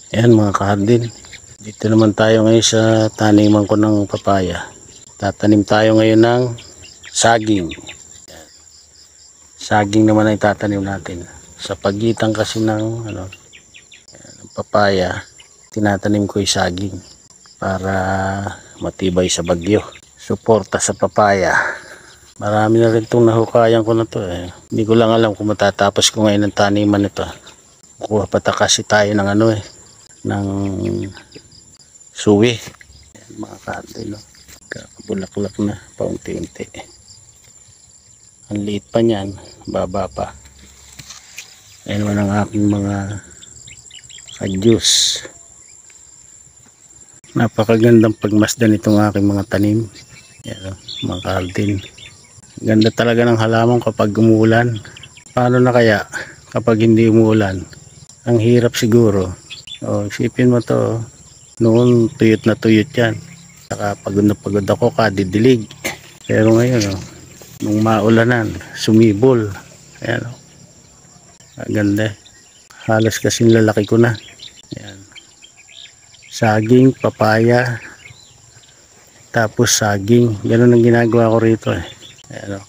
Ayan mga kahardin, dito naman tayo ngayon sa taniman ko ng papaya. Tatanim tayo ngayon ng saging. Saging naman ay tatanim natin. Sa pagitan kasi ng papaya, tinatanim ko yung saging para matibay sa bagyo. Suporta sa papaya. Marami na rin itong nahukayan ko na to eh. Hindi ko lang alam kung matatapos ko ngayon ang taniman nito. Kuha pata kasi tayo ng ng suwi. Ayan, mga kahardin, no? Kakabulaklak na paunti-unti. Ang liit pa niyan, baba pa. Ayan naman ang aking mga kadyus. Napakagandang pagmasdan itong aking mga tanim. Ayan, no? Mga kahardin. Ganda talaga ng halaman kapag umuulan. Paano na kaya kapag hindi umuulan? Ang hirap siguro. Isipin mo to, noon tuyot na tuyot yan. Saka pagod na pagod ako kadidilig. Pero ngayon, nung maulanan, sumibol. Ayan, ganda. Halos kasing lalaki ko na. Ayan. Saging, papaya, tapos saging. Ganun ang ginagawa ko rito eh. Ayan,